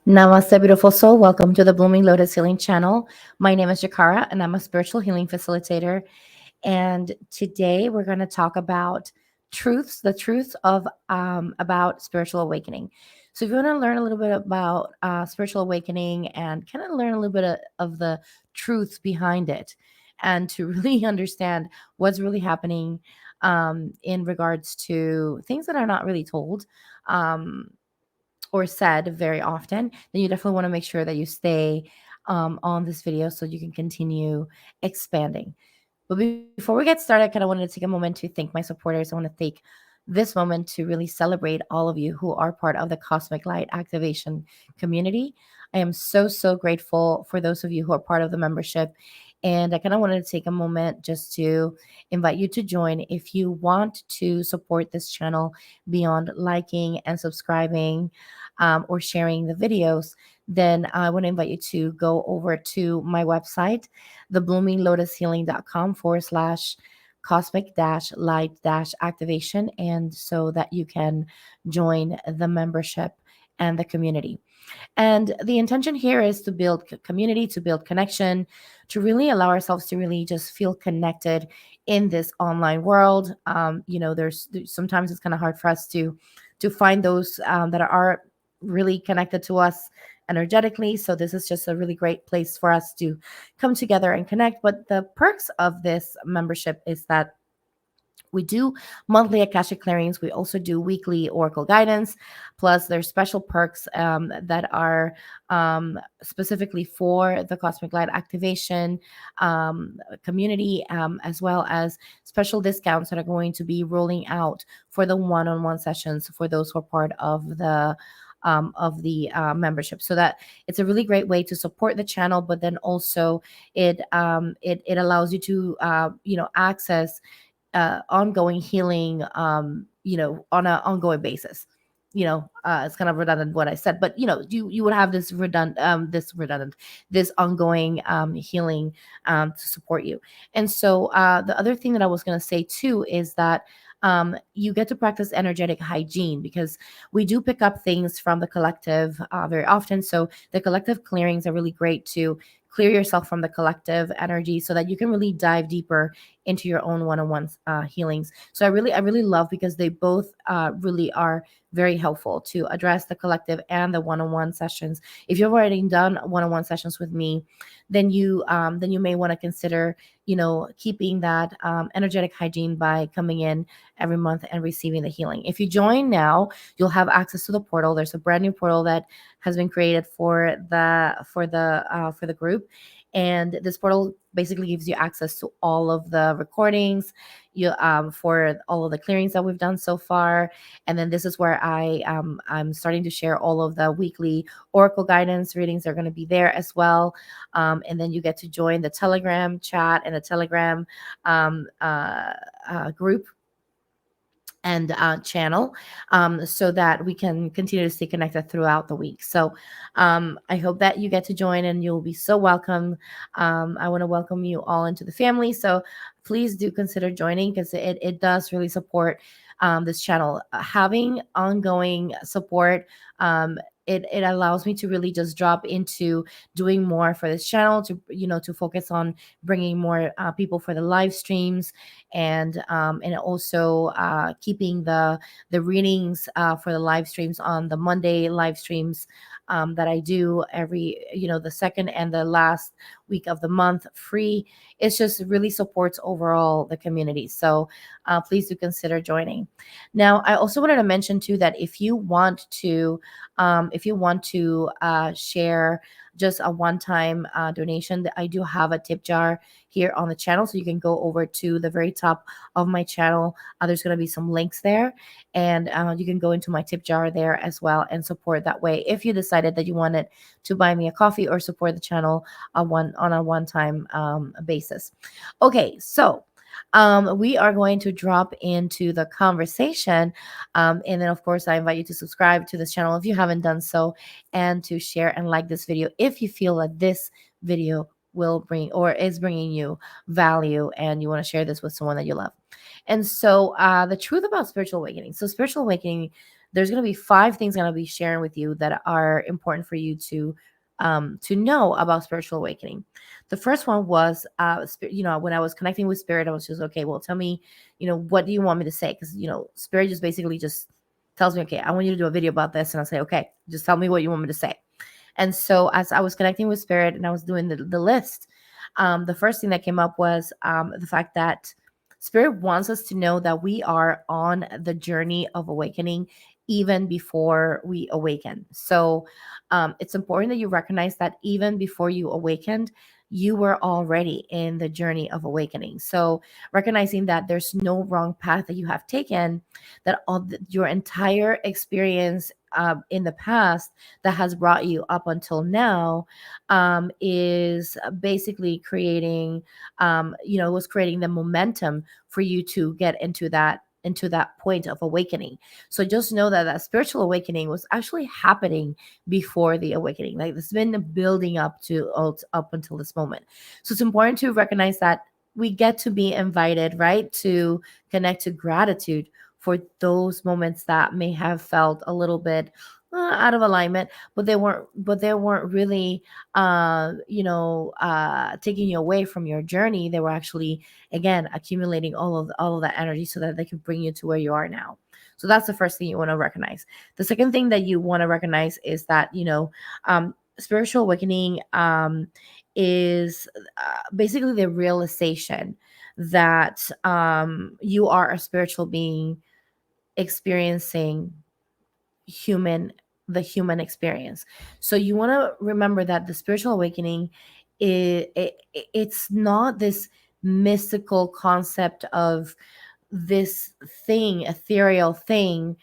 Namaste, beautiful soul. Welcome to the Blooming Lotus Healing Channel. My name is Jikara, and I'm a spiritual healing facilitator. And today we're going to talk about the truths of about spiritual awakening. So, if you want to learn a little bit about spiritual awakening and kind of learn a little bit of the truths behind it, and to really understand what's really happening in regards to things that are not really told. Um, or said very often, then you definitely want to make sure that you stay on this video so you can continue expanding. But before we get started, I kind of wanted to take a moment to thank my supporters. I want to take this moment to really celebrate all of you who are part of the Cosmic Light Activation community. I am so grateful for those of you who are part of the membership. And I kind of wanted to take a moment just to invite you to join if you want to support this channel beyond liking and subscribing or sharing the videos. Then I want to invite you to go over to my website, thebloominglotushealing.com/. Cosmic light activation, and so that you can join the membership and the community. And the intention here is to build community, to build connection, to really allow ourselves to really just feel connected in this online world. There's sometimes it's kind of hard for us to find those that are really connected to us energetically. So this is just a really great place for us to come together and connect. But the perks of this membership is that we do monthly Akashic clearings. We also do weekly Oracle guidance. Plus, there's special perks that are specifically for the Cosmic Light Activation community, as well as special discounts that are going to be rolling out for the one-on-one sessions for those who are part of the membership. So that it's a really great way to support the channel, but then also it allows you to access ongoing healing, on an ongoing basis. It's kind of redundant what I said, but you would have this ongoing healing to support you. And so the other thing that I was going to say too is that you get to practice energetic hygiene because we do pick up things from the collective very often. So the collective clearings are really great to clear yourself from the collective energy so that you can really dive deeper into your own one-on-one healings. So I really love because they both really are very helpful to address the collective and the one-on-one sessions. If you've already done one-on-one sessions with me, then you may want to consider keeping that energetic hygiene by coming in every month and receiving the healing. If you join now, you'll have access to the portal. There's a brand new portal that has been created for the group, and this portal basically gives you access to all of the recordings, for all of the clearings that we've done so far. And then this is where I'm starting to share all of the weekly oracle guidance readings. They're going to be there as well. And then you get to join the Telegram chat and the Telegram group and channel, so that we can continue to stay connected throughout the week. So I hope that you get to join and you'll be so welcome. I want to welcome you all into the family. So please do consider joining because it does really support this channel. Having ongoing support, it allows me to really just drop into doing more for this channel, to focus on bringing more people for the live streams, and also keeping the readings for the live streams on the Monday live streams that I do every the second and the last week of the month free. It just really supports overall the community. So please do consider joining. Now, I also wanted to mention too that if you want to share just a one-time donation, that I do have a tip jar here on the channel. So you can go over to the very top of my channel. There's going to be some links there, and you can go into my tip jar there as well and support that way if you decided that you wanted to buy me a coffee or support the channel on a one-time basis. Okay, so we are going to drop into the conversation. And then, of course, I invite you to subscribe to this channel if you haven't done so, and to share and like this video if you feel that this video will bring or is bringing you value and you want to share this with someone that you love. And so, the truth about spiritual awakening. So, spiritual awakening, there's going to be 5 things I'm going to be sharing with you that are important for you to know about spiritual awakening. The first one was, when I was connecting with spirit, I was just, okay, well, tell me, what do you want me to say? Because, spirit just basically just tells me, okay, I want you to do a video about this. And I'll say, okay, just tell me what you want me to say. And so as I was connecting with spirit and I was doing the list, the first thing that came up was the fact that spirit wants us to know that we are on the journey of awakening even before we awaken. So it's important that you recognize that even before you awakened, you were already in the journey of awakening. So recognizing that there's no wrong path that you have taken, that your entire experience in the past that has brought you up until now is basically creating, was creating the momentum for you to get into that point of awakening. So just know that that spiritual awakening was actually happening before the awakening. Like it's been building up until this moment. So it's important to recognize that we get to be invited, right, to connect to gratitude for those moments that may have felt a little bit out of alignment, but they weren't really taking you away from your journey. They were actually, again, accumulating all of that energy so that they could bring you to where you are now. So that's the first thing you want to recognize. The second thing that you want to recognize is that spiritual awakening is basically the realization that you are a spiritual being experiencing human the human experience. So you want to remember that the spiritual awakening it's not this mystical concept of this thing, ethereal thing.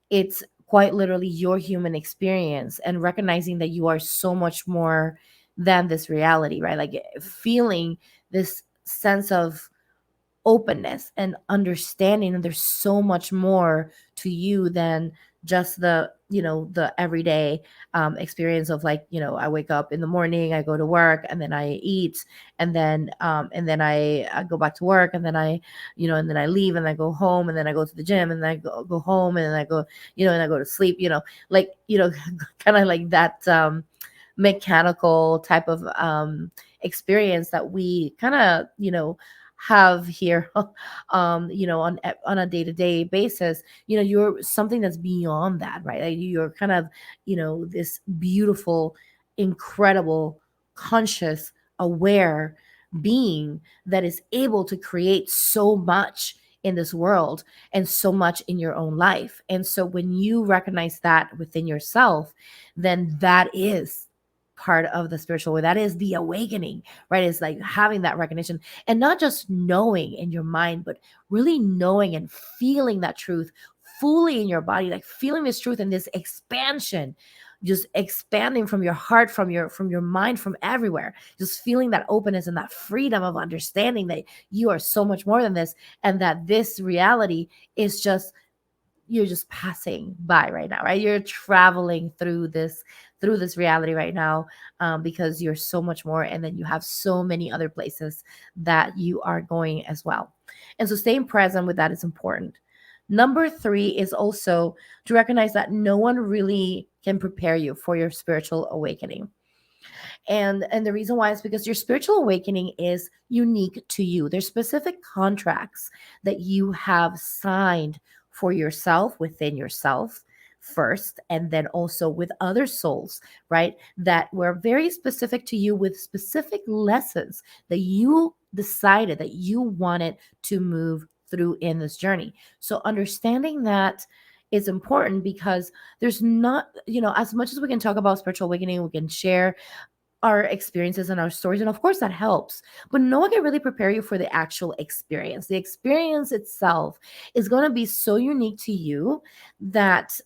It's quite literally your human experience, and recognizing that you are so much more than this reality, right? Like feeling this sense of openness and understanding that there's so much more to you than just the everyday experience of, like, I wake up in the morning, I go to work, and then I eat, and then I go back to work, and then I leave, and I go home, and then I go to the gym, and then I go home, and then I go, and I go to sleep, like, kind of like that mechanical type of experience that we kind of have here on a day-to-day basis. You're something that's beyond that, right? Like you're kind of this beautiful, incredible, conscious, aware being that is able to create so much in this world and so much in your own life. And so when you recognize that within yourself, then that is part of the spiritual way. That is the awakening, right? It's like having that recognition, and not just knowing in your mind, but really knowing and feeling that truth fully in your body, like feeling this truth and this expansion, just expanding from your heart, from your mind, from everywhere, just feeling that openness and that freedom of understanding that you are so much more than this, and that this reality is just, you're just passing by right now, right? You're traveling through this reality right now, because you're so much more, and then you have so many other places that you are going as well. And so staying present with that is important. Number 3 is also to recognize that no one really can prepare you for your spiritual awakening. And the reason why is because your spiritual awakening is unique to you. There's specific contracts that you have signed for yourself, within yourself first, and then also with other souls, right? That were very specific to you, with specific lessons that you decided that you wanted to move through in this journey. So understanding that is important, because there's not, as much as we can talk about spiritual awakening, we can share our experiences and our stories, and of course that helps, but no one can really prepare you for the actual experience. The experience itself is going to be so unique to you that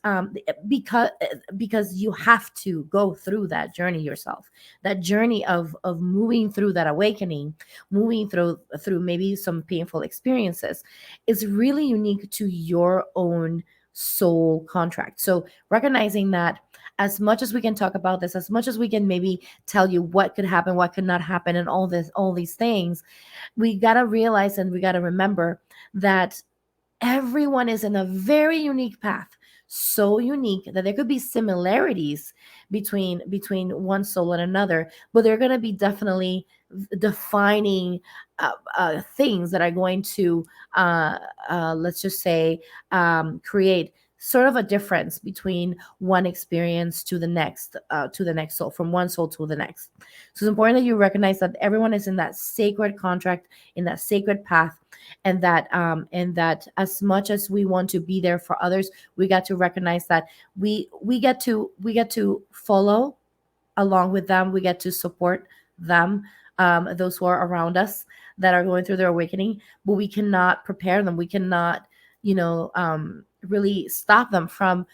because you have to go through that journey yourself, that journey of moving through that awakening, moving through maybe some painful experiences, is really unique to your own soul contract. So recognizing that, as much as we can talk about this, as much as we can maybe tell you what could happen, what could not happen, and all these things, we got to realize and we got to remember that everyone is in a very unique path. so unique that there could be similarities between one soul and another, but they're going to be definitely defining things that are going to uh, let's just say create sort of a difference between one experience to the next soul, from one soul to the next. So it's important that you recognize that everyone is in that sacred contract, in that sacred path, and that as much as we want to be there for others, we got to recognize that we get to follow along with them. We get to support them, those who are around us that are going through their awakening, but we cannot prepare them. We cannot, really stop them from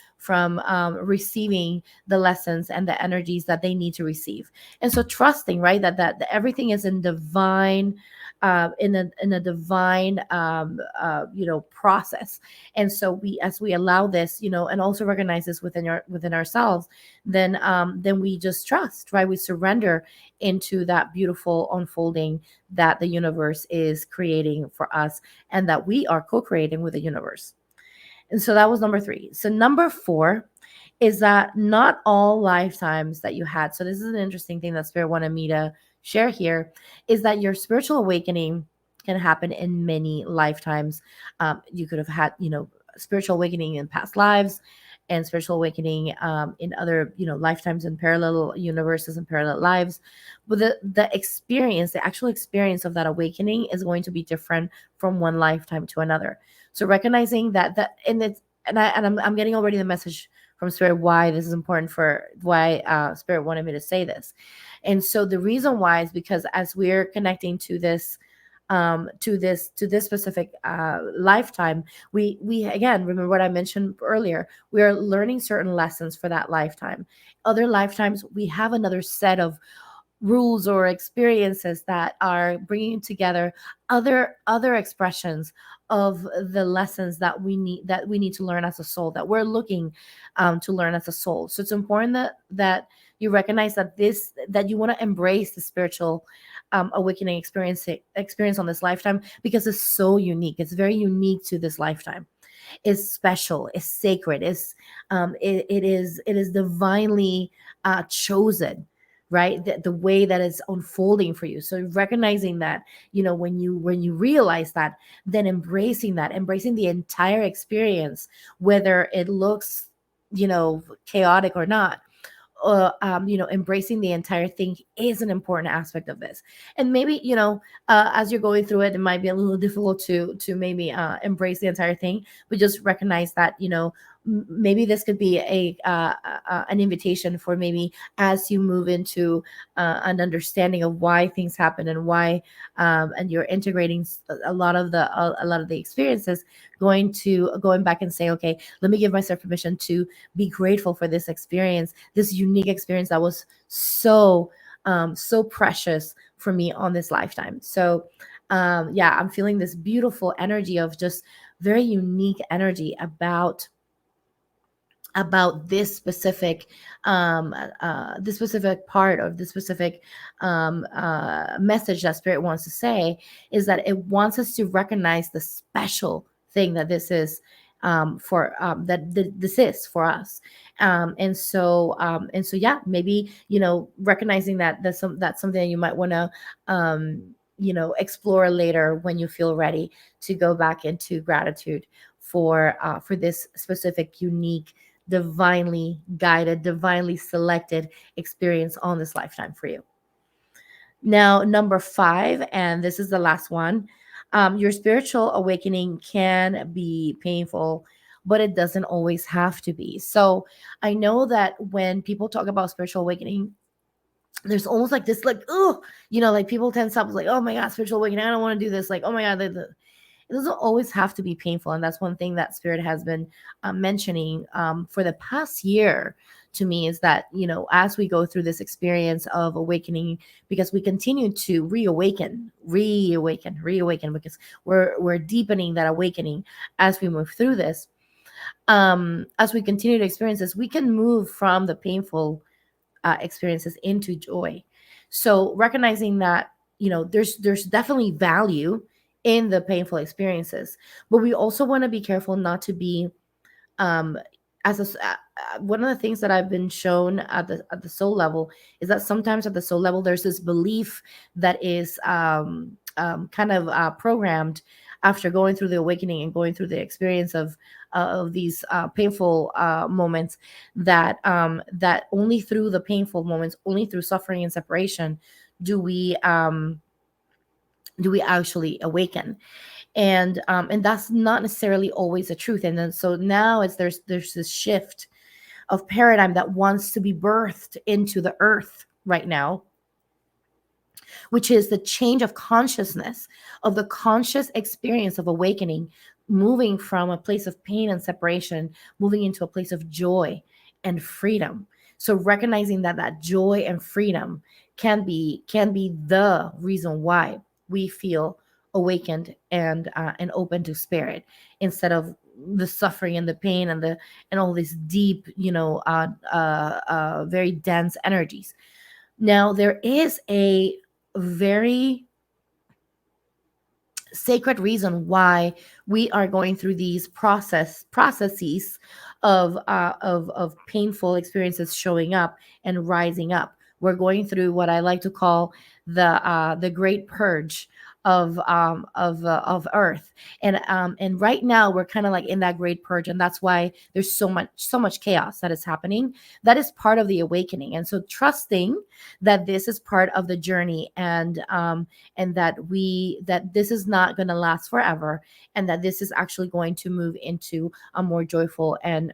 receiving the lessons and the energies that they need to receive. And so trusting, right, that everything is in divine, in a divine, process. And so we, as we allow this, and also recognize this within ourselves, then we just trust, right? We surrender into that beautiful unfolding that the universe is creating for us, and that we are co-creating with the universe. And so that was number 3. So number 4 is that not all lifetimes that you had. So this is an interesting thing that Spirit wanted me to share here, is that your spiritual awakening can happen in many lifetimes. You could have had, spiritual awakening in past lives, and spiritual awakening in other, lifetimes, and parallel universes and parallel lives. But the experience, the actual experience of that awakening is going to be different from one lifetime to another. So recognizing that and it's and I'm getting already the message from Spirit why this is important, for why Spirit wanted me to say this. And so the reason why is because as we're connecting to this, to this specific lifetime, we again, remember what I mentioned earlier, we are learning certain lessons for that lifetime. Other lifetimes we have another set of rules or experiences that are bringing together other expressions of the lessons that we need to learn as a soul, that we're looking to learn as a soul. So it's important that you recognize that you want to embrace the spiritual awakening experience on this lifetime, because it's so unique. It's very unique to this lifetime. Is special, is sacred, is it is divinely chosen, right? The way that it's unfolding for you. So recognizing that, when you realize that, then embracing the entire experience, whether it looks, chaotic or not, embracing the entire thing is an important aspect of this. And maybe, as you're going through it, it might be a little difficult to maybe embrace the entire thing, but just recognize that, maybe this could be an invitation for, maybe as you move into an understanding of why things happen, and why, and you're integrating a lot of the experiences, going back and say, okay, let me give myself permission to be grateful for this experience, this unique experience that was so precious for me on this lifetime. So yeah, I'm feeling this beautiful energy of just very unique energy about this specific part of this specific message that Spirit wants to say, is that it wants us to recognize the special thing that this is, for this is for us. And so yeah, maybe, recognizing that that's something that you might want to explore later, when you feel ready to go back into gratitude for this specific, unique, divinely guided, divinely selected experience on this lifetime for you. Now, number 5, and this is the last one. Your spiritual awakening can be painful, but it doesn't always have to be. So I know that when people talk about spiritual awakening, there's almost like this, like, oh, like people tend to like, oh my God, spiritual awakening, I don't want to do this. Like, oh my God, it doesn't always have to be painful. And that's one thing that Spirit has been mentioning for the past year to me, is that, as we go through this experience of awakening, because we continue to reawaken, because we're deepening that awakening as we move through this. As we continue to experience this, we can move from the painful experiences into joy. So recognizing that, there's definitely value in the painful experiences, but we also want to be careful not to be um one of the things that I've been shown at the soul level is that sometimes at the soul level there's this belief that is kind of programmed after going through the awakening and going through the experience of these painful moments, that only through the painful moments, only through suffering and separation, do we um, do we actually awaken. And that's not necessarily always the truth. And then so now it's there's this shift of paradigm that wants to be birthed into the earth right now, which is the change of consciousness, of the conscious experience of awakening, moving from a place of pain and separation, moving into a place of joy and freedom. So recognizing that that joy and freedom can be the reason why we feel awakened and open to spirit, instead of the suffering and the pain and all these deep, very dense energies. Now there is a very sacred reason why we are going through these processes of painful experiences showing up and rising up. We're going through what I like to call the great purge of Earth, and right now we're kind of like in that great purge, and that's why there's so much chaos that is happening. That is part of the awakening, and so trusting that this is part of the journey, and that this is not going to last forever, and that this is actually going to move into a more joyful and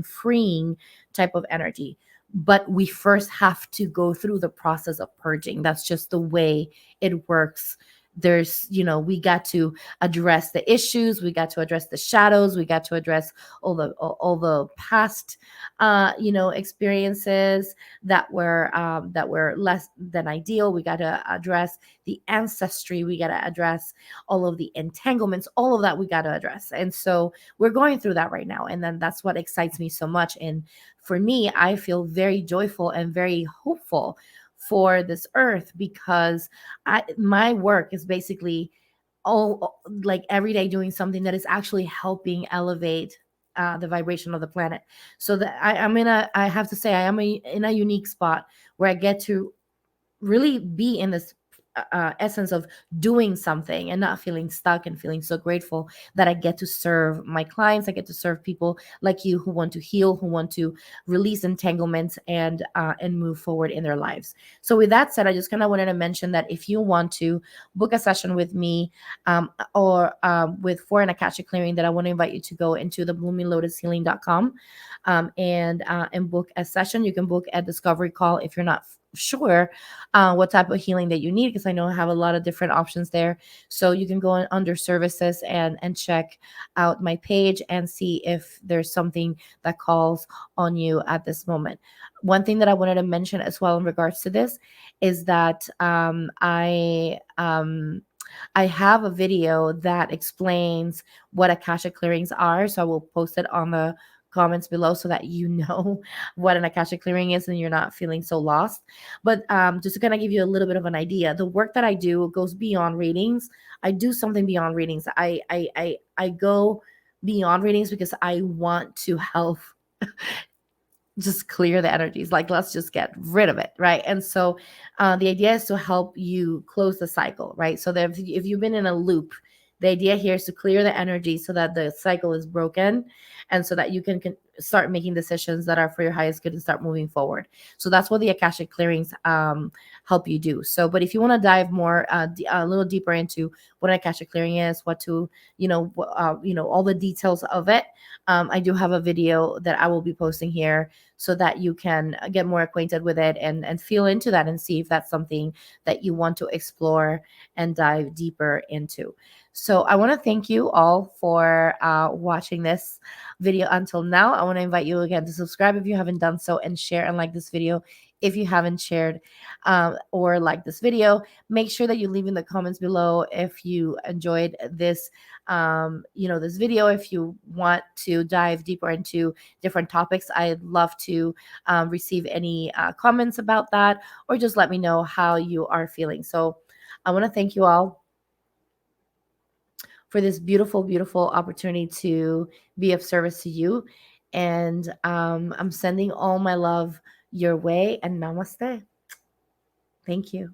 freeing type of energy. But we first have to go through the process of purging. That's just the way it works. We got to address the issues, we got to address the shadows, we got to address all the past experiences that were less than ideal. We got to address the ancestry, we got to address all of the entanglements, all of that we got to address. And so we're going through that right now, and then that's what excites me so much. And for me, I feel very joyful and very hopeful for this earth, because my work is basically all like every day doing something that is actually helping elevate the vibration of the planet. So that I have to say, I am in a unique spot where I get to really be in this essence of doing something and not feeling stuck, and feeling so grateful that I get to serve my clients. I get to serve people like you who want to heal, who want to release entanglements and move forward in their lives. So with that said, I just kind of wanted to mention that if you want to book a session with me, or with for an Akashic clearing, that I want to invite you to go into the bloominglotushealing.com, and book a session. You can book a discovery call if you're not sure what type of healing that you need, because I know I have a lot of different options there. So you can go under services and check out my page and see if there's something that calls on you at this moment. One thing that I wanted to mention as well in regards to this is that I have a video that explains what Akasha clearings are. So I will post it on the comments below so that you know what an Akasha clearing is and you're not feeling so lost. But just to kind of give you a little bit of an idea, the work that I do goes beyond readings. I do something beyond readings. I go beyond readings because I want to help just clear the energies, like let's just get rid of it, right? And so the idea is to help you close the cycle, right? So that if you've been in a loop, the idea here is to clear the energy so that the cycle is broken, and so that you can start making decisions that are for your highest good and start moving forward. So that's what the Akashic clearings help you do. So but if you want to dive more a little deeper into what an Akashic clearing is, what to all the details of it, I do have a video that I will be posting here so that you can get more acquainted with it and feel into that and see if that's something that you want to explore and dive deeper into. So I want to thank you all for watching this video until now. I want to invite you again to subscribe if you haven't done so, and share and like this video if you haven't shared or liked this video. Make sure that you leave in the comments below if you enjoyed this this video. If you want to dive deeper into different topics, I'd love to receive any comments about that, or just let me know how you are feeling. So I want to thank you all for this beautiful, beautiful opportunity to be of service to you. And I'm sending all my love your way, and namaste. Thank you.